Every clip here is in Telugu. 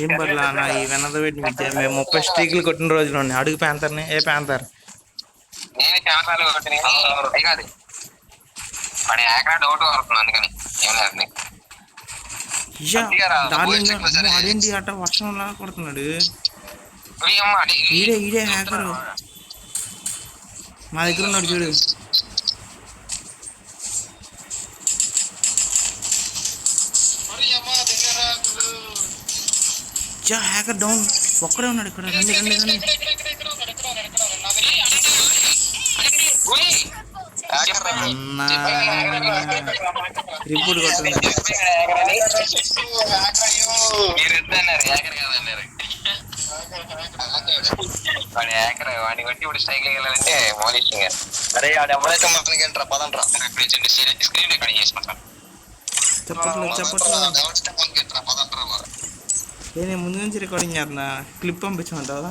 ఏం పర్లా నా ఈ వెనద పెట్టి మేము 30 స్ట్రీకులు కొట్టిన రోజులు ఉన్నాయి. అడుగు ప్యాంతర్ని ఏ ప్యాంతర్ అదేంటి అట వర్షంలా కొడుతున్నాడు. ఈడే హ్యాకర్ మా దగ్గర ఉన్నాడు చూడు. హ్యాకర్ డౌన్ ఒక్కడే ఉన్నాడు ఇక్కడ. రండి రిపోర్ట్ కొట్టండి. వాడిని కొట్టి ఇప్పుడు స్ట్రైక్ వెళ్ళాలంటే మోలిషింగ్. అరే వాడు ఎవరైతే మనకి ఎంట్రా పదంట్రా స్క్రీన్ రికార్డింగ్ చేసుకుంటాం. నేను ముందు నుంచి రికార్డింగ్ చేస్తున్నా. క్లిప్ పంపించమంటావా?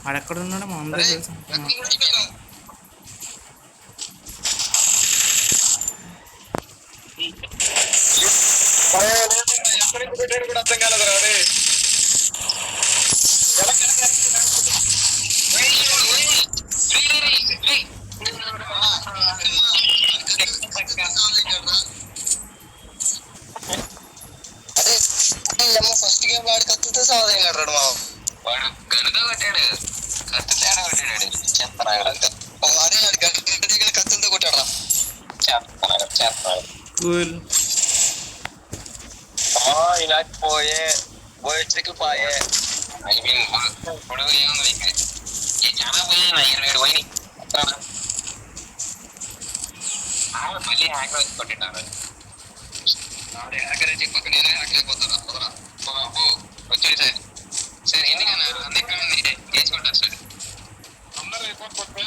ఆడెక్కడ ఉన్నాడో మా అందరూ తెలుసు. అర్థం కాలేదు. ఫస్ట్ గేమ్ వాడు కత్తితో సమాధానం కట్టాడు. వాడు గనుతో కొట్టాడు, కత్తి తేడా కొట్టాడు. చెప్తాను అదే గడ్డ కత్తులతో కొట్టాడు. ఇలా పోయే స్ట్రిక్లు పోయే పొడుగు ఏముంది చాలా పోయాయి. 27 పోయినాయి. మళ్ళీ హ్యాకర్ వచ్చి కొట్టింటారు. హ్యాకర్ వచ్చి పక్క నేను హ్యాక్ అయిపోతారా వచ్చేది సార్. సార్ ఎందుకన్నా అందరికీ చేసుకుంటారు సార్. అందరూ రిపోర్ట్ కొట్టే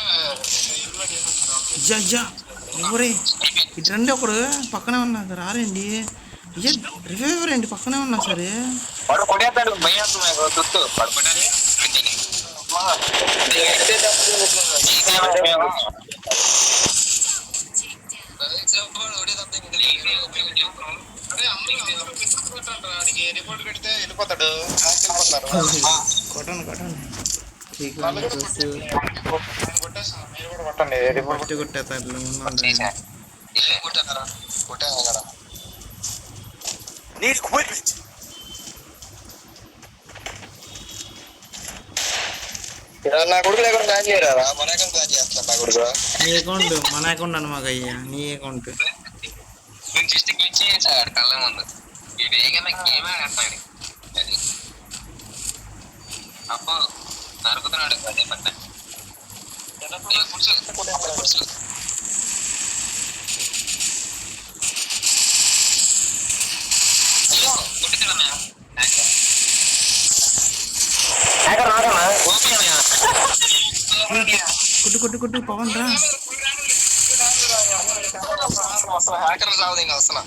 ఎవరే ఇటు రండి. ఒకడు పక్కనే ఉన్నా రారండి. రివైవర్ అండి పక్కనే ఉన్నా సరే. వాడు కొట్టేస్తాడు చుట్టూ పడుకోవడానికి. రిపోర్ట్ పెడితే వెళ్ళిపోతాడు. కొట్టండి కొట్టేస్తారు. నా కొడుకు లేకుండా ప్లాన్ చేయరా? మన అకౌంట్ ప్లాన్ చేస్తా. నా కొడుకు నీ అకౌంట్ మన అకౌంట్ అనమాక అయ్యా. నీ అకౌంట్ జస్ట్ క్లిక్ చేసాడు కళ్ళ ముందు. ఇది ఏమైనా గేమే ఆడతాడు. అది అప్పు నరుకుతున్నాడు అదే పట్ల. అయ్యో కొట్టుకున్నా కొట్టు పవన్ రా. హ్యాకర్ రావదు ఇంకా వస్తున్నా.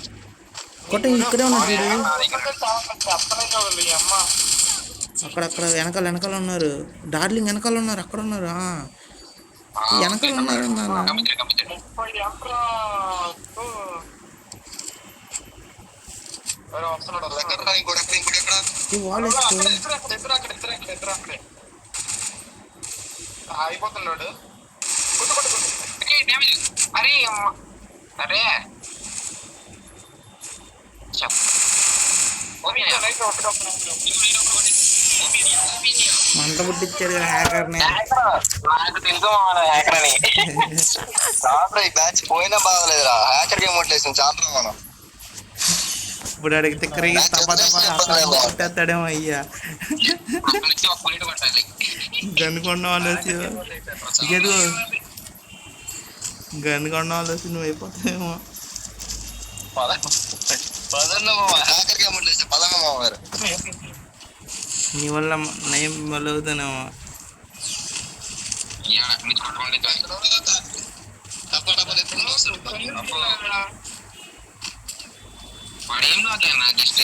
కొట్ట ఇక్కడే ఉన్నాడు. అక్కడ వెనకాల ఉన్నారు. డార్లింగ్ వెనకాల ఉన్నారు. అక్కడ ఉన్నారు. వెనకాల ఉన్నారు. అయిపోతున్నాడు. అరే అరే మంట పుట్టించారు హ్యాకర్ని. నాకు తెలుసు హ్యాకర్ అని. ఈ బ్యాచ్ పోయినా బాగలేదురా. హ్యాకర్ గేమ్ కొట్టేసాం చాలా. మనం ఇప్పుడు అడిగితే కొట్టేస్తాడేమో అయ్యా. గన్నుకొండ వాళ్ళేసి ఇకేదో గన్నుకొండ వాళ్ళేసి నువ్వు అయిపోతావేమో. నీ వల్ల నయం వల్ల అవుతానేమో. వాడేం నాకు జస్ట్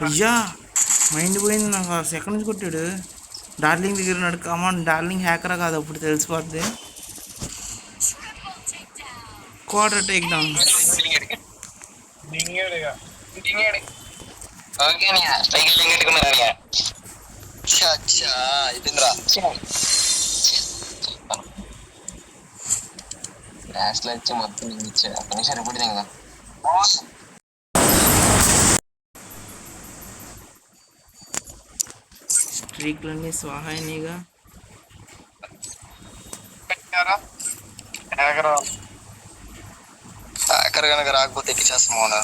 అయ్యా మైండ్ పోయింది నాకు. అసలు ఎక్కడి నుంచి కొట్టాడు? డార్లింగ్ దగ్గర ఉన్నాడు. కమాన్, డార్లింగ్ హ్యాకరా కాదు అప్పుడు తెలిసిపోద్ది. Quarter take down. లాస్ట్ లో వచ్చి మొత్తం ఇచ్చాడు. అక్కడ సరిపడింది కదా. స్ట్రీక్లన్నీ స్వాహాయినిగా. హ్యాకర్ కనుక రాకపోతే ఎక్కిచ్చేస్తామా?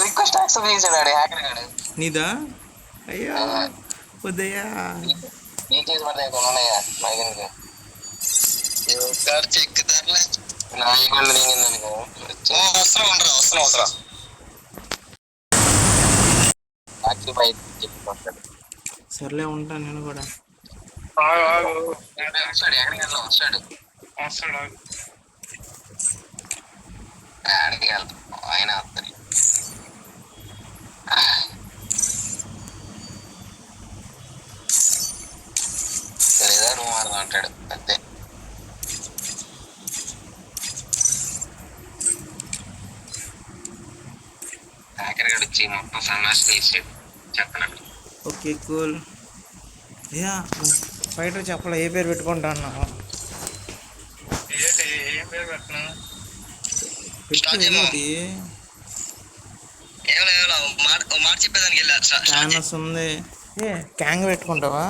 రిక్వెస్ట్ యాక్సెప్ట్ చేశాడు హ్యాకర్ గాడు. నీదా? అయ్యా వద్దయ్యా. డీటెయిల్స్ పడతాయి ఉన్నాయా మనకి? చెక్ ధరలే వస్తున్నా. సర్లే ఉంటా నేను కూడా. వస్తాడు ఆయన వస్తుంది. లేదా రూమ్ ఆడదాం అంటాడు అంతే. హ్యాకర్ గడు వచ్చి మొత్తం సన్నాసి చేసాడు చెప్పనట్టు. Okay cool. యా ఫైటర్ చెప్పలే ఏ పేరు పెట్టుకుంటా అన్నావు? ఏం పేరు పెట్టినా మాట చెప్పేదానికి క్యానస్ ఉంది. ఏ క్యాంగ్ పెట్టుకుంటావా?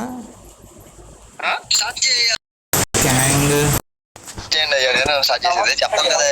క్యాంగ్ చెప్తాను కదా.